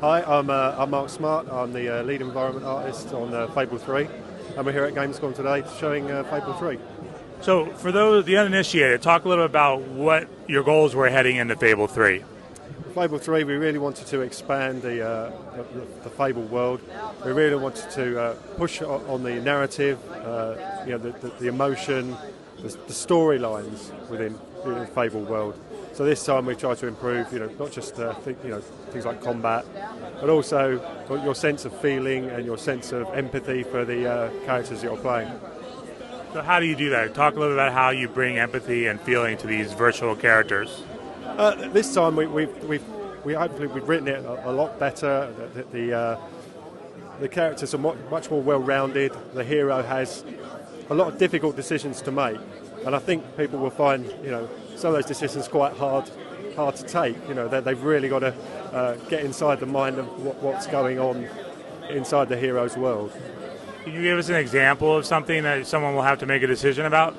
Hi, I'm Mark Smart. I'm the lead environment artist on Fable 3, and we're here at Gamescom today showing Fable 3. So, for those the uninitiated, talk a little about what your goals were heading into Fable 3. Fable 3, we really wanted to expand the Fable world. We really wanted to push on the narrative, the emotion, the storylines within the Fable world. So this time we've tried to improve, not just things like combat, but also your sense of feeling and your sense of empathy for the characters you're playing. So how do you do that? Talk a little about how you bring empathy and feeling to these virtual characters. This time we've hopefully we've written it a lot better. The characters are much more well-rounded. The hero has a lot of difficult decisions to make, and I think people will find some of those decisions quite hard to take. They've really got to get inside the mind of what's going on inside the hero's world. Can you give us an example of something that someone will have to make a decision about?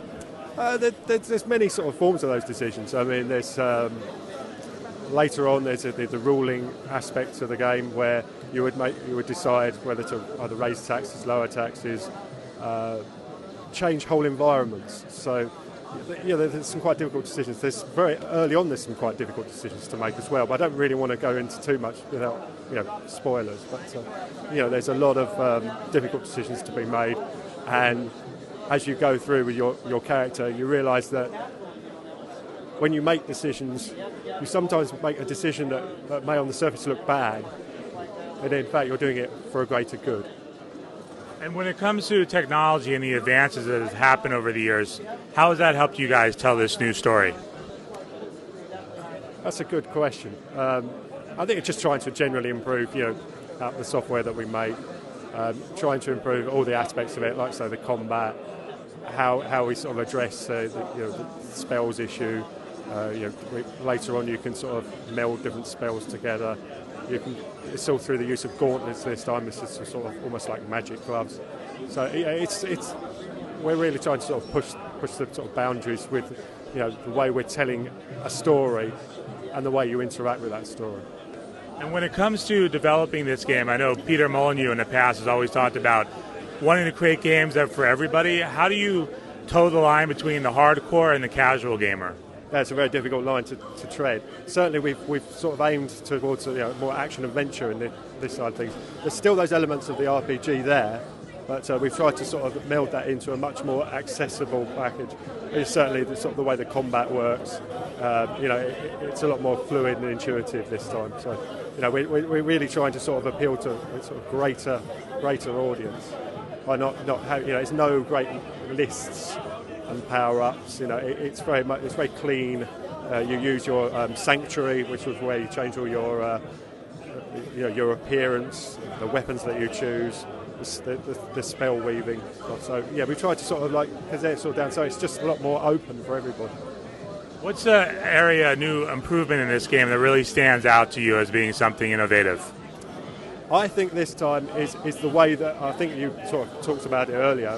There's many sort of forms of those decisions. I mean, there's later on there's the ruling aspects of the game where you would decide whether to either raise taxes, lower taxes, change whole environments. So there's some quite difficult decisions. There's very early on there's some quite difficult decisions to make as well. But I don't really want to go into too much without spoilers. But there's a lot of difficult decisions to be made, and as you go through with your character, you realise that when you make decisions, you sometimes make a decision that may on the surface look bad, and in fact you're doing it for a greater good. And when it comes to technology and the advances that have happened over the years, how has that helped you guys tell this new story? That's a good question. I think it's just trying to generally improve, the software that we make, trying to improve all the aspects of it, like the combat, how we sort of address the spells issue. Later on, you can sort of meld different spells together. It's all through the use of gauntlets this time. It's just sort of almost like magic gloves. So we're really trying to sort of push the sort of boundaries with the way we're telling a story and the way you interact with that story. And when it comes to developing this game, I know Peter Molyneux in the past has always talked about wanting to create games that are for everybody. How do you toe the line between the hardcore and the casual gamer? That's a very difficult line to tread. Certainly we've sort of aimed towards more action-adventure in this side of things. There's still those elements of the RPG there, but we've tried to sort of meld that into a much more accessible package. It's certainly the way the combat works. It's a lot more fluid and intuitive this time. So, we're really trying to sort of appeal to a sort of greater audience by not it's no great lists and power-ups. It's very clean. You use your sanctuary, which was where you change all your appearance, the weapons that you choose, the spell weaving. So we tried to sort of present it sort of down so it's just a lot more open for everybody. What's the new improvement in this game that really stands out to you as being something innovative? I think this time is the way that I think you sort of talked about it earlier,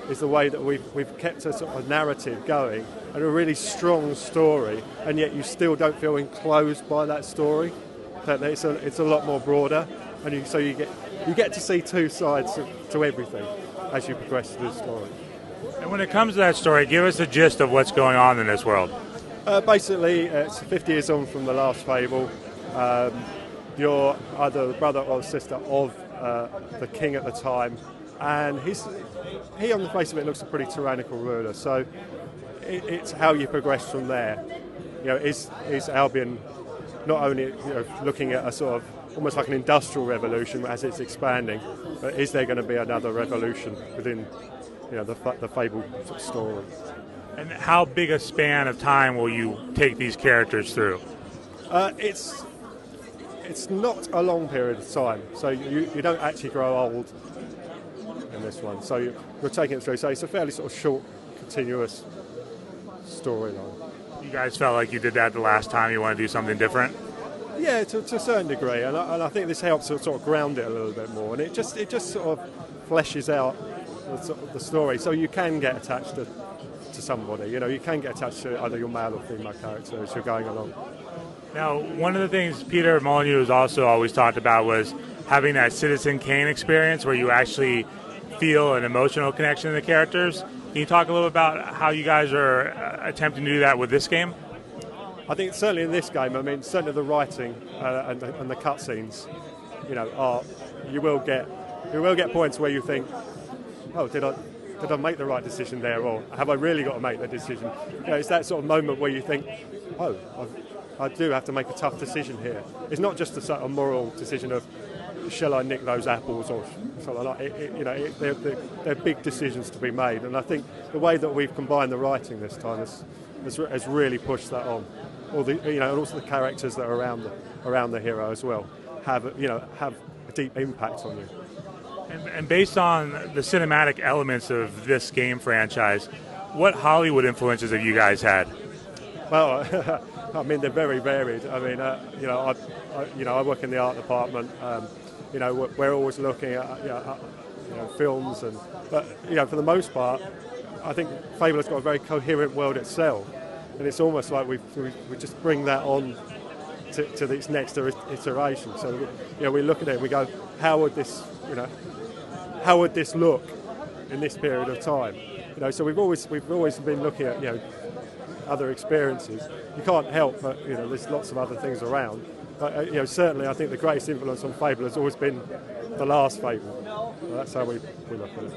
is the way that we've kept a sort of narrative going and a really strong story, and yet you still don't feel enclosed by that story. That it's a lot more broader, and you get to see two sides to everything as you progress through the story. And when it comes to that story, give us a gist of what's going on in this world. Basically, it's 50 years on from the last Fable. You're either the brother or the sister of the king at the time, and he on the face of it looks a pretty tyrannical ruler. So it's how you progress from there. Is Albion not only looking at a sort of almost like an industrial revolution as it's expanding, but is there going to be another revolution within the Fable sort of story? And how big a span of time will you take these characters through? It's not a long period of time, so you don't actually grow old in this one. So you're taking it through. So it's a fairly sort of short, continuous storyline. You guys felt like you did that the last time. You want to do something different? Yeah, to a certain degree, and I think this helps to sort of ground it a little bit more, and it just sort of fleshes out the story, so you can get attached to somebody. You can get attached to either your male or female character as you're going along. Now, one of the things Peter Molyneux has also always talked about was having that Citizen Kane experience where you actually feel an emotional connection to the characters. Can you talk a little about how you guys are attempting to do that with this game? I think certainly in this game, I mean, certainly the writing and the cutscenes, you will get points where you think, oh, did I make the right decision there, or have I really got to make the decision? It's that sort of moment where you think, oh, I do have to make a tough decision here. It's not just a sort of moral decision of, shall I nick those apples or something like that. They're big decisions to be made, and I think the way that we've combined the writing this time has really pushed that on. And also the characters that are around the hero as well have a deep impact on you. And based on the cinematic elements of this game franchise, what Hollywood influences have you guys had? Well, I mean, they're very varied. I mean, I work in the art department. We're always looking at films, but for the most part, I think Fable has got a very coherent world itself, and it's almost like we just bring that on to its next iteration. So we look at it and we go, how would this look in this period of time? So we've always been looking at other experiences. You can't help but there's lots of other things around. But certainly I think the greatest influence on Fable has always been the last Fable. So that's how we look at it.